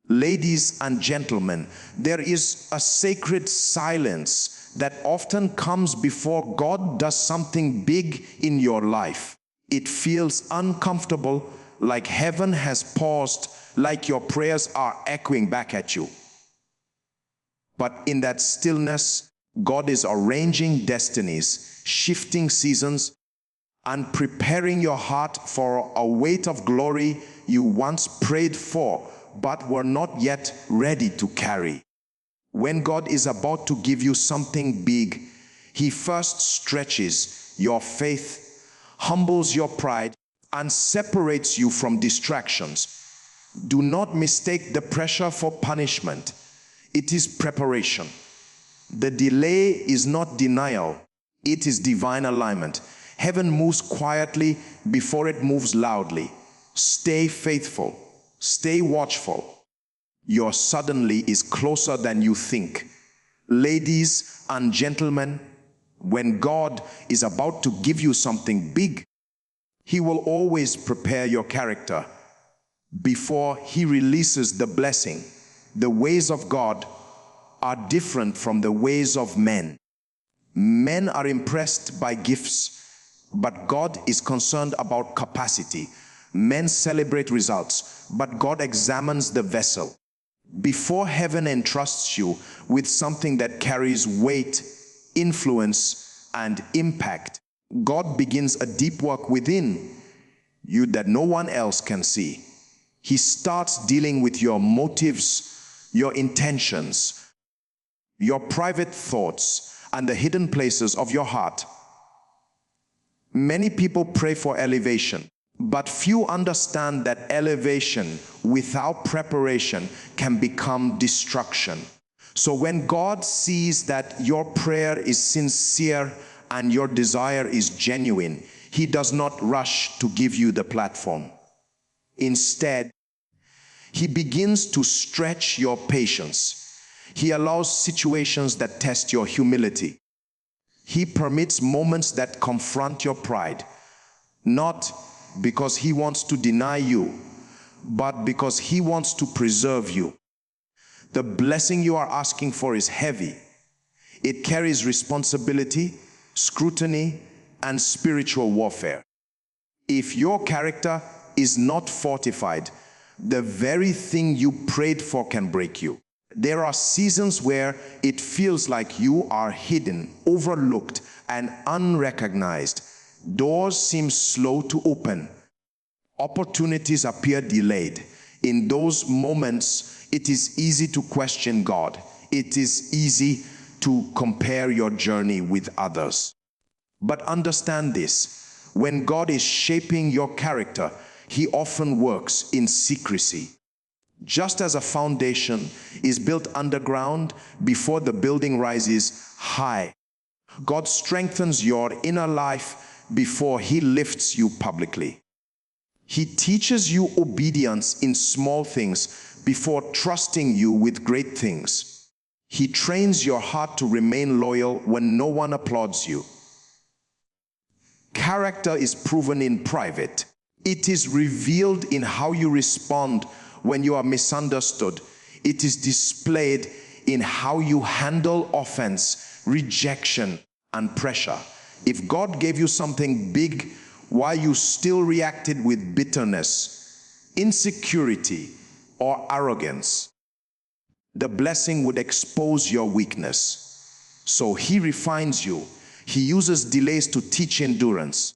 Ladies and gentlemen, there is a sacred silence that often comes before God does something big in your life. It feels uncomfortable, like heaven has paused, like your prayers are echoing back at you. But in that stillness, God is arranging destinies, shifting seasons, and preparing your heart for a weight of glory you once prayed for, but were not yet ready to carry. When God is about to give you something big, He first stretches your faith, humbles your pride, and separates you from distractions. Do not mistake the pressure for punishment. It is preparation. The delay is not denial, it is divine alignment. Heaven moves quietly before it moves loudly. Stay faithful, stay watchful. Your suddenly is closer than you think. Ladies and gentlemen, when God is about to give you something big, He will always prepare your character before He releases the blessing. The ways of God are different from the ways of men. Men are impressed by gifts, but God is concerned about capacity. Men celebrate results, but God examines the vessel. Before heaven entrusts you with something that carries weight, influence, and impact, God begins a deep work within you that no one else can see. He starts dealing with your motives, your intentions, your private thoughts, and the hidden places of your heart. Many people pray for elevation, but few understand that elevation without preparation can become destruction. So when God sees that your prayer is sincere and your desire is genuine, He does not rush to give you the platform. Instead, He begins to stretch your patience. He allows situations that test your humility. He permits moments that confront your pride, not because He wants to deny you, but because He wants to preserve you. The blessing you are asking for is heavy. It carries responsibility, scrutiny, and spiritual warfare. If your character is not fortified, the very thing you prayed for can break you. There are seasons where it feels like you are hidden, overlooked, and unrecognized. Doors seem slow to open. Opportunities appear delayed. In those moments, it is easy to question God. It is easy to compare your journey with others. But understand this, when God is shaping your character, He often works in secrecy. Just as a foundation is built underground before the building rises high, God strengthens your inner life before He lifts you publicly. He teaches you obedience in small things before trusting you with great things. He trains your heart to remain loyal when no one applauds you. Character is proven in private. It is revealed in how you respond when you are misunderstood. It is displayed in how you handle offense, rejection, and pressure. If God gave you something big while you still reacted with bitterness, insecurity, or arrogance, the blessing would expose your weakness. So He refines you. He uses delays to teach endurance.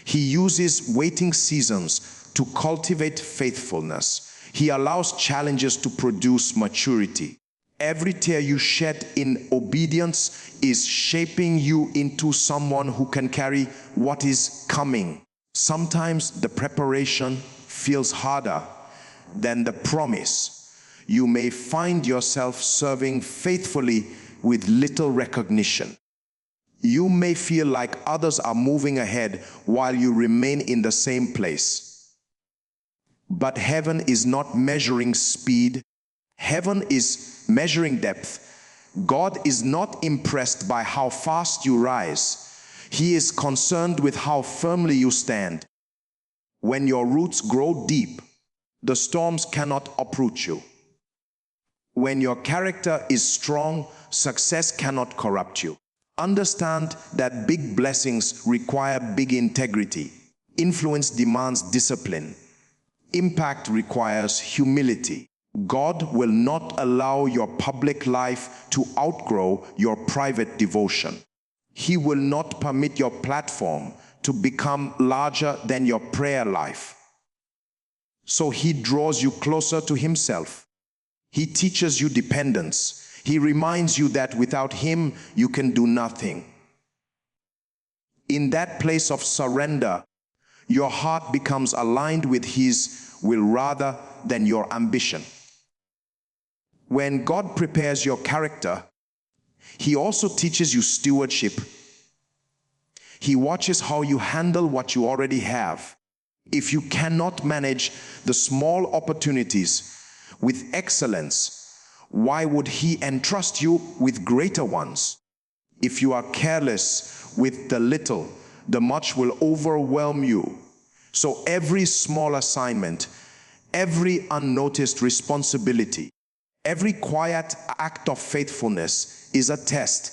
He uses waiting seasons to cultivate faithfulness. He allows challenges to produce maturity. Every tear you shed in obedience is shaping you into someone who can carry what is coming. Sometimes the preparation feels harder than the promise. You may find yourself serving faithfully with little recognition. You may feel like others are moving ahead while you remain in the same place. But heaven is not measuring speed. Heaven is measuring depth. God is not impressed by how fast you rise. He is concerned with how firmly you stand. When your roots grow deep, the storms cannot uproot you. When your character is strong, success cannot corrupt you. Understand that big blessings require big integrity. Influence demands discipline. Impact requires humility. God will not allow your public life to outgrow your private devotion. He will not permit your platform to become larger than your prayer life. So he draws you closer to himself. He teaches you dependence. He reminds you that without him, you can do nothing. In that place of surrender, your heart becomes aligned with his will rather than your ambition. When God prepares your character, he also teaches you stewardship. He watches how you handle what you already have. If you cannot manage the small opportunities with excellence, why would he entrust you with greater ones? If you are careless with the little, the much will overwhelm you. So every small assignment, every unnoticed responsibility, every quiet act of faithfulness is a test.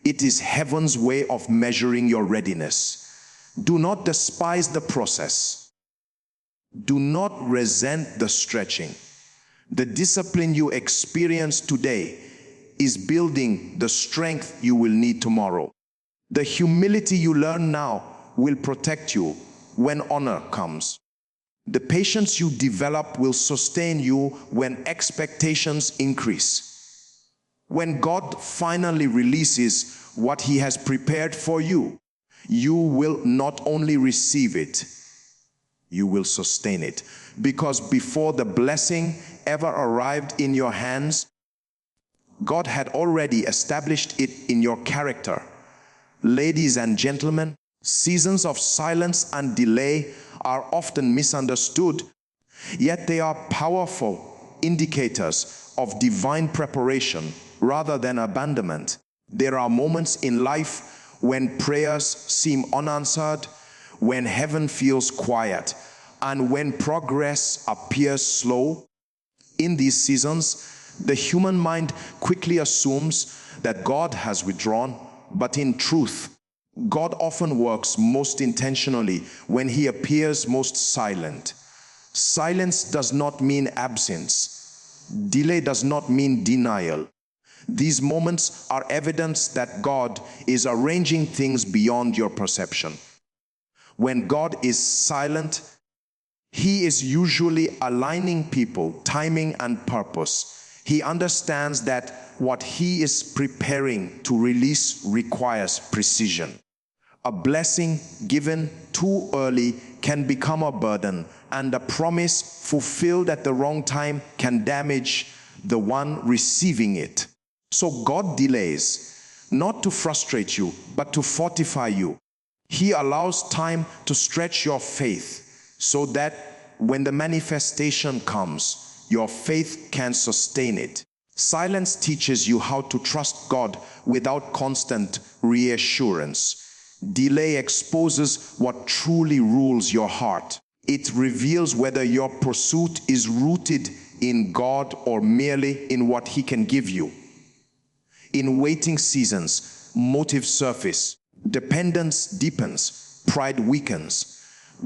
It is heaven's way of measuring your readiness. Do not despise the process. Do not resent the stretching. The discipline you experience today is building the strength you will need tomorrow. The humility you learn now will protect you when honor comes. The patience you develop will sustain you when expectations increase. When God finally releases what he has prepared for you, you will not only receive it, you will sustain it. Because before the blessing ever arrived in your hands, God had already established it in your character. Ladies and gentlemen, seasons of silence and delay are often misunderstood, yet they are powerful indicators of divine preparation rather than abandonment. There are moments in life when prayers seem unanswered, when heaven feels quiet, and when progress appears slow. In these seasons, the human mind quickly assumes that God has withdrawn, but in truth, God often works most intentionally when he appears most silent. Silence does not mean absence. Delay does not mean denial. These moments are evidence that God is arranging things beyond your perception. When God is silent, he is usually aligning people, timing and purpose. He understands that what he is preparing to release requires precision. A blessing given too early can become a burden, and a promise fulfilled at the wrong time can damage the one receiving it. So God delays, not to frustrate you, but to fortify you. He allows time to stretch your faith so that when the manifestation comes, your faith can sustain it. Silence teaches you how to trust God without constant reassurance. Delay exposes what truly rules your heart. It reveals whether your pursuit is rooted in God or merely in what he can give you. In waiting seasons, motives surface, dependence deepens, pride weakens.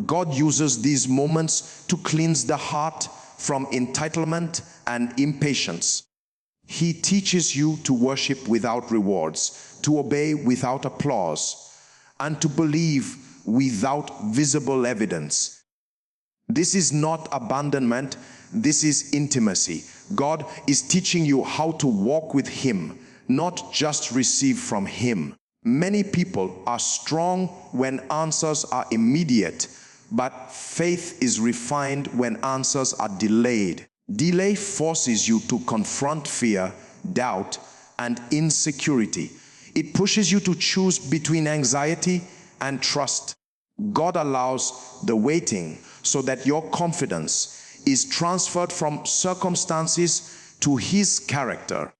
God uses these moments to cleanse the heart from entitlement and impatience. He teaches you to worship without rewards, to obey without applause, and to believe without visible evidence. This is not abandonment, this is intimacy. God is teaching you how to walk with him, not just receive from him. Many people are strong when answers are immediate, but faith is refined when answers are delayed. Delay forces you to confront fear, doubt, and insecurity. It pushes you to choose between anxiety and trust. God allows the waiting so that your confidence is transferred from circumstances to his character.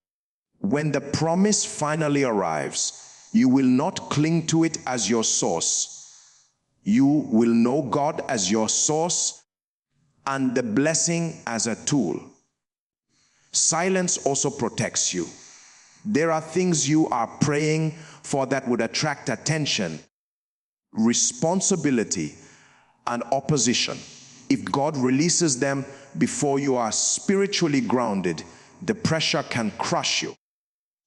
When the promise finally arrives, you will not cling to it as your source. You will know God as your source and the blessing as a tool. Silence also protects you. There are things you are praying for that would attract attention, responsibility, and opposition. If God releases them before you are spiritually grounded, the pressure can crush you.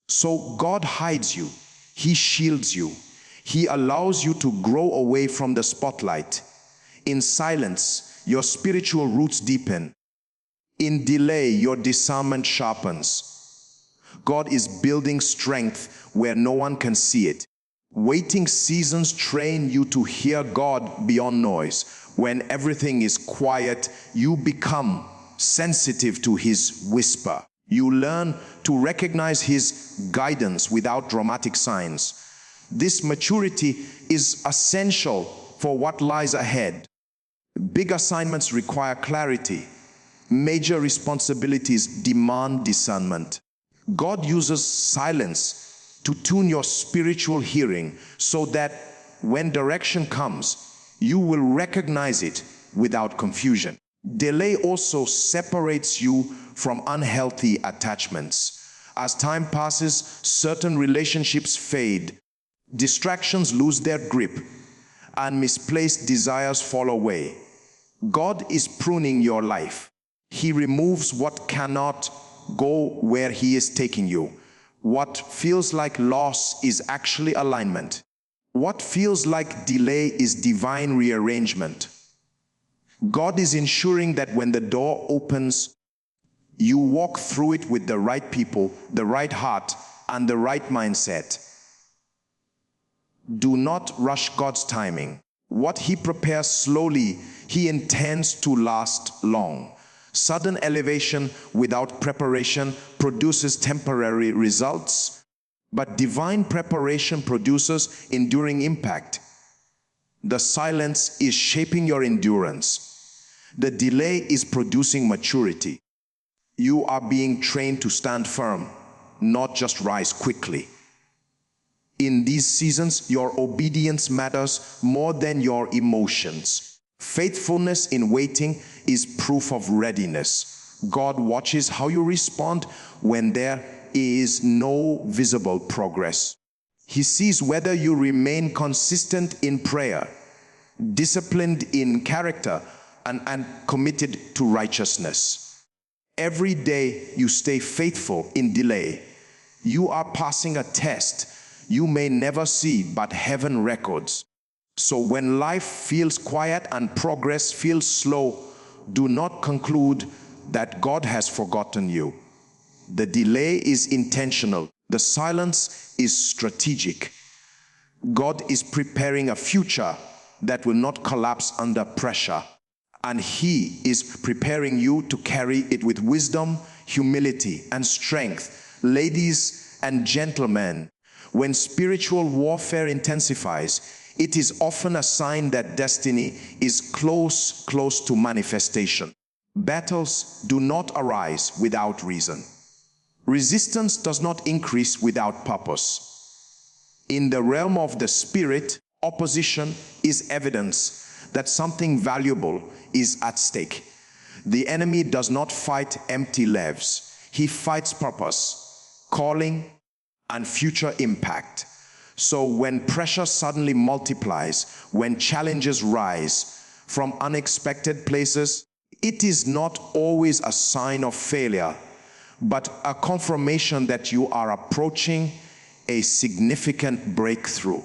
So God hides you. He shields you. He allows you to grow away from the spotlight. In silence, your spiritual roots deepen. In delay, your discernment sharpens. God is building strength where no one can see it. Waiting seasons train you to hear God beyond noise. When everything is quiet, you become sensitive to His whisper. You learn to recognize His guidance without dramatic signs. This maturity is essential for what lies ahead. Big assignments require clarity. Major responsibilities demand discernment. God uses silence to tune your spiritual hearing so that when direction comes, you will recognize it without confusion. Delay also separates you from unhealthy attachments. As time passes, certain relationships fade, distractions lose their grip, and misplaced desires fall away. God is pruning your life. He removes what cannot go where He is taking you. What feels like loss is actually alignment. What feels like delay is divine rearrangement. God is ensuring that when the door opens, you walk through it with the right people, the right heart, and the right mindset. Do not rush God's timing. What He prepares slowly, He intends to last long. Sudden elevation without preparation produces temporary results, but divine preparation produces enduring impact. The silence is shaping your endurance. The delay is producing maturity. You are being trained to stand firm, not just rise quickly. In these seasons, your obedience matters more than your emotions. Faithfulness in waiting is proof of readiness. God watches how you respond when there is no visible progress. He sees whether you remain consistent in prayer, disciplined in character, and committed to righteousness. Every day you stay faithful in delay, you are passing a test you may never see, but heaven records. So when life feels quiet and progress feels slow, do not conclude that God has forgotten you. The delay is intentional. The silence is strategic. God is preparing a future that will not collapse under pressure. And He is preparing you to carry it with wisdom, humility, and strength. Ladies and gentlemen, when spiritual warfare intensifies, it is often a sign that destiny is close to manifestation. Battles do not arise without reason. Resistance does not increase without purpose. In the realm of the spirit, opposition is evidence that something valuable is at stake. The enemy does not fight empty lives. He fights purpose, calling, and future impact. So when pressure suddenly multiplies, when challenges rise from unexpected places, it is not always a sign of failure, but a confirmation that you are approaching a significant breakthrough.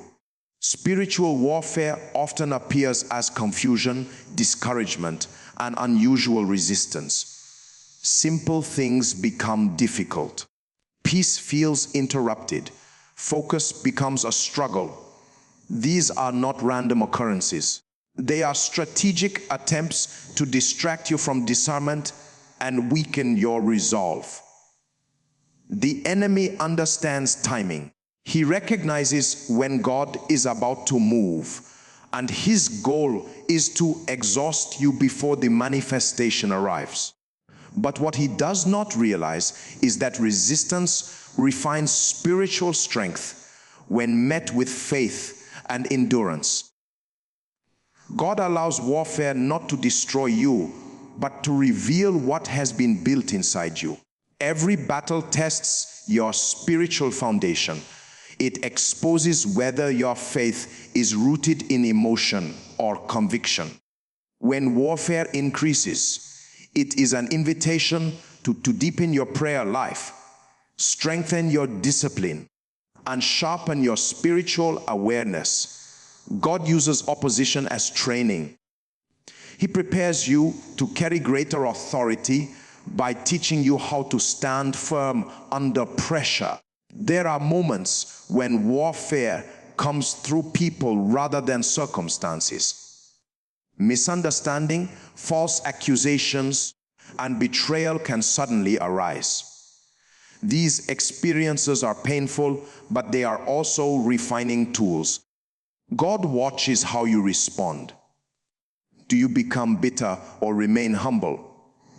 Spiritual warfare often appears as confusion, discouragement, and unusual resistance. Simple things become difficult. Peace feels interrupted. Focus becomes a struggle. These are not random occurrences. They are strategic attempts to distract you from discernment and weaken your resolve. The enemy understands timing. He recognizes when God is about to move, and his goal is to exhaust you before the manifestation arrives. But what he does not realize is that resistance refines spiritual strength when met with faith and endurance. God allows warfare not to destroy you, but to reveal what has been built inside you. Every battle tests your spiritual foundation. It exposes whether your faith is rooted in emotion or conviction. When warfare increases, it is an invitation to deepen your prayer life, strengthen your discipline, and sharpen your spiritual awareness. God uses opposition as training. He prepares you to carry greater authority by teaching you how to stand firm under pressure. There are moments when warfare comes through people rather than circumstances. Misunderstanding, false accusations, and betrayal can suddenly arise. These experiences are painful, but they are also refining tools. God watches how you respond. Do you become bitter or remain humble?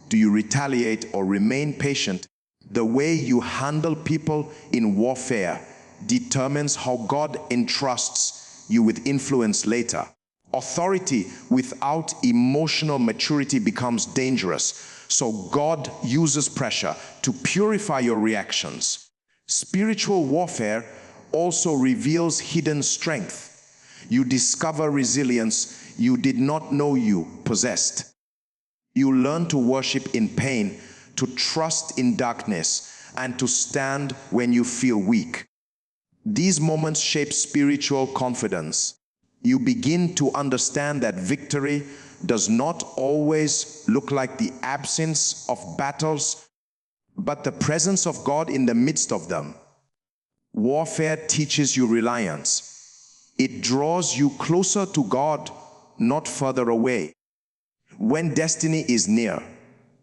Do you retaliate or remain patient? The way you handle people in warfare determines how God entrusts you with influence later. Authority without emotional maturity becomes dangerous. So God uses pressure to purify your reactions. Spiritual warfare also reveals hidden strength. You discover resilience you did not know you possessed. You learn to worship in pain, to trust in darkness, and to stand when you feel weak. These moments shape spiritual confidence. You begin to understand that victory does not always look like the absence of battles, but the presence of God in the midst of them. Warfare teaches you reliance. It draws you closer to God, not further away. When destiny is near,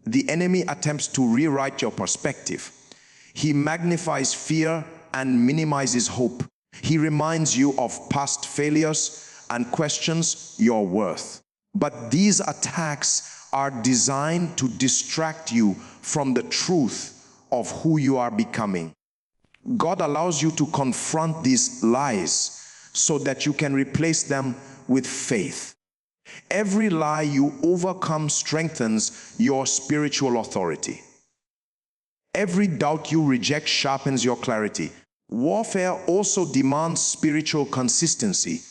the enemy attempts to rewrite your perspective. He magnifies fear and minimizes hope. He reminds you of past failures and questions your worth. But these attacks are designed to distract you from the truth of who you are becoming. God allows you to confront these lies so that you can replace them with faith. Every lie you overcome strengthens your spiritual authority. Every doubt you reject sharpens your clarity. Warfare also demands spiritual consistency.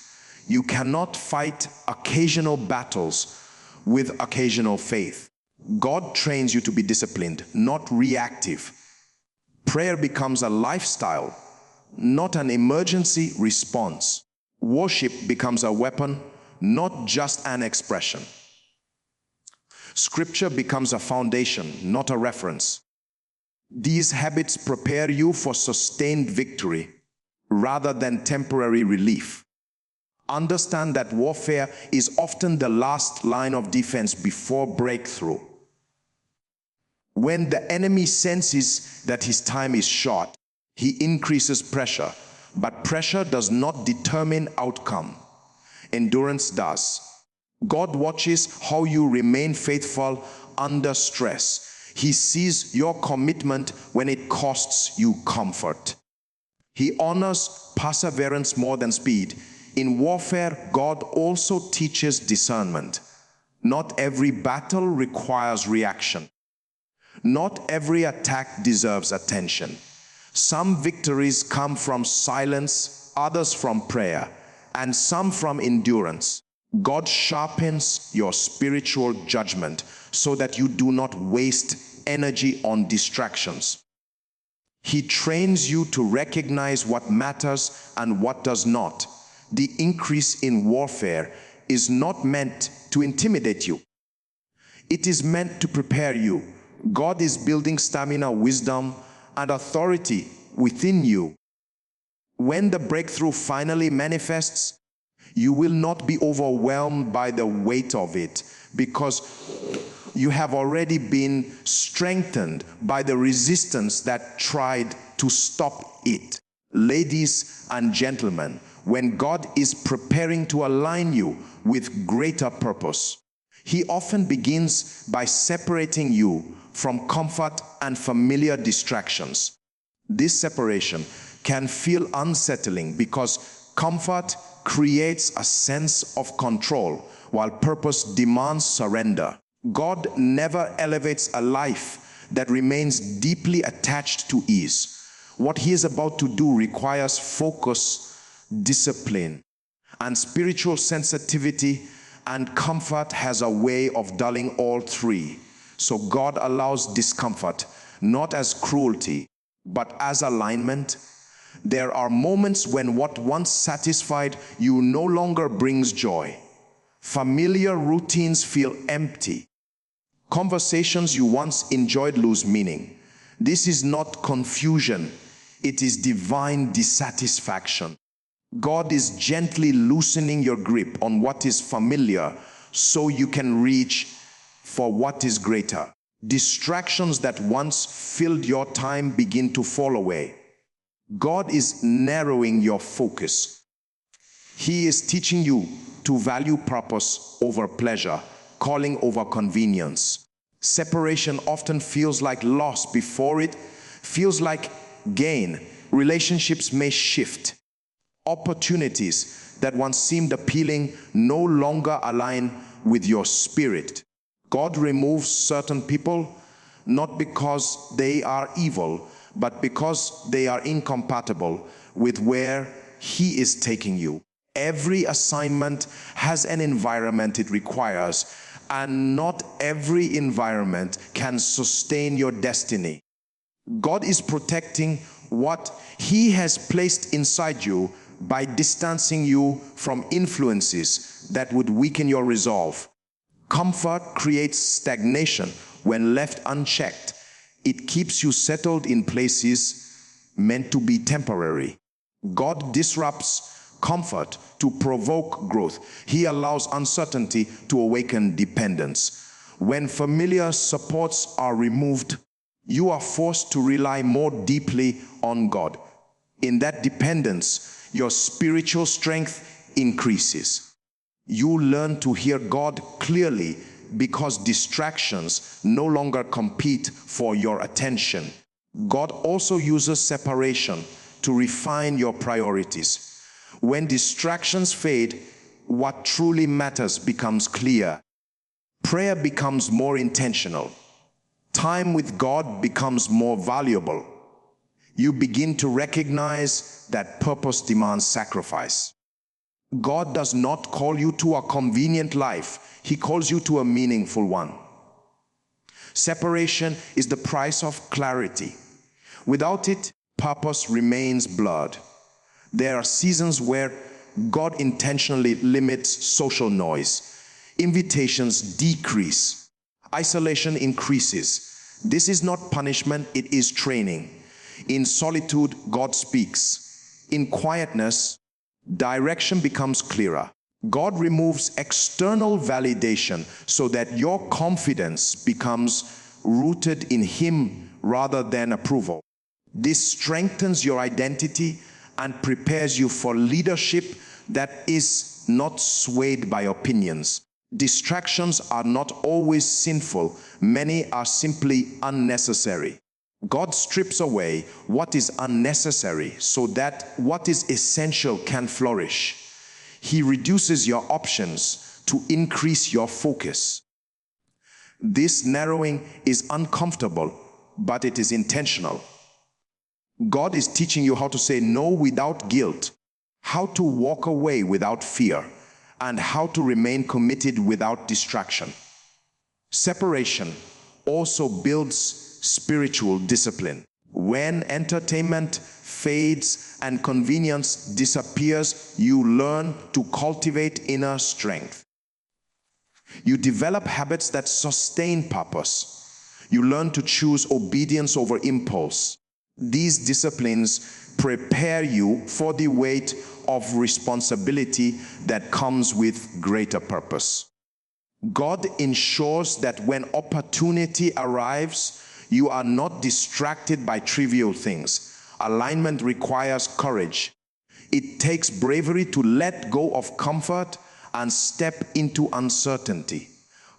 You cannot fight occasional battles with occasional faith. God trains you to be disciplined, not reactive. Prayer becomes a lifestyle, not an emergency response. Worship becomes a weapon, not just an expression. Scripture becomes a foundation, not a reference. These habits prepare you for sustained victory rather than temporary relief. Understand that warfare is often the last line of defense before breakthrough. When the enemy senses that his time is short, he increases pressure, but pressure does not determine outcome. Endurance does. God watches how you remain faithful under stress. He sees your commitment when it costs you comfort. He honors perseverance more than speed. In warfare, God also teaches discernment. Not every battle requires reaction. Not every attack deserves attention. Some victories come from silence, others from prayer, and some from endurance. God sharpens your spiritual judgment so that you do not waste energy on distractions. He trains you to recognize what matters and what does not. The increase in warfare is not meant to intimidate you. It is meant to prepare you. God is building stamina, wisdom, and authority within you. When the breakthrough finally manifests, you will not be overwhelmed by the weight of it because you have already been strengthened by the resistance that tried to stop it. Ladies and gentlemen, when God is preparing to align you with greater purpose, He often begins by separating you from comfort and familiar distractions. This separation can feel unsettling because comfort creates a sense of control, while purpose demands surrender. God never elevates a life that remains deeply attached to ease. What he is about to do requires focus, discipline, and spiritual sensitivity, and comfort has a way of dulling all three. So God allows discomfort, not as cruelty, but as alignment. There are moments when what once satisfied you no longer brings joy. Familiar routines feel empty. Conversations you once enjoyed lose meaning. This is not confusion, it is divine dissatisfaction. God is gently loosening your grip on what is familiar so you can reach for what is greater. Distractions that once filled your time begin to fall away. God is narrowing your focus. He is teaching you to value purpose over pleasure, calling over convenience. Separation often feels like loss before it feels like gain. Relationships may shift. Opportunities that once seemed appealing no longer align with your spirit. God removes certain people not because they are evil, but because they are incompatible with where He is taking you. Every assignment has an environment it requires, and not every environment can sustain your destiny. God is protecting what He has placed inside you by distancing you from influences that would weaken your resolve. Comfort creates stagnation when left unchecked. It keeps you settled in places meant to be temporary. God disrupts comfort to provoke growth. He allows uncertainty to awaken dependence. When familiar supports are removed, you are forced to rely more deeply on God. In that dependence, your spiritual strength increases. You learn to hear God clearly because distractions no longer compete for your attention. God also uses separation to refine your priorities. When distractions fade, what truly matters becomes clear. Prayer becomes more intentional. Time with God becomes more valuable. You begin to recognize that purpose demands sacrifice. God does not call you to a convenient life. He calls you to a meaningful one. Separation is the price of clarity. Without it, purpose remains blurred. There are seasons where God intentionally limits social noise. Invitations decrease. Isolation increases. This is not punishment, it is training. In solitude, God speaks. In quietness, direction becomes clearer. God removes external validation so that your confidence becomes rooted in Him rather than approval. This strengthens your identity and prepares you for leadership that is not swayed by opinions. Distractions are not always sinful. Many are simply unnecessary. God strips away what is unnecessary so that what is essential can flourish. He reduces your options to increase your focus. This narrowing is uncomfortable, but it is intentional. God is teaching you how to say no without guilt, how to walk away without fear, and how to remain committed without distraction. Separation also builds spiritual discipline. When entertainment fades and convenience disappears, you learn to cultivate inner strength. You develop habits that sustain purpose. You learn to choose obedience over impulse. These disciplines prepare you for the weight of responsibility that comes with greater purpose. God ensures that when opportunity arrives, you are not distracted by trivial things. Alignment requires courage. It takes bravery to let go of comfort and step into uncertainty.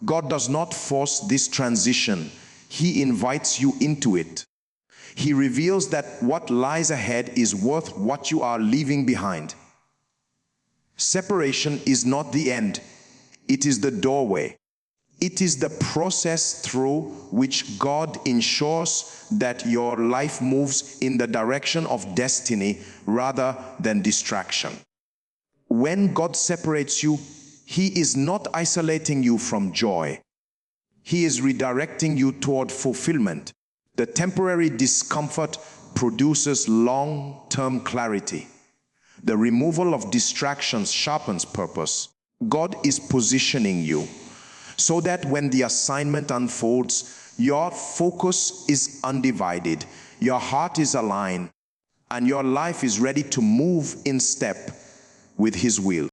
God does not force this transition. He invites you into it. He reveals that what lies ahead is worth what you are leaving behind. Separation is not the end. It is the doorway. It is the process through which God ensures that your life moves in the direction of destiny rather than distraction. When God separates you, He is not isolating you from joy. He is redirecting you toward fulfillment. The temporary discomfort produces long-term clarity. The removal of distractions sharpens purpose. God is positioning you so that when the assignment unfolds, your focus is undivided, your heart is aligned, and your life is ready to move in step with His will.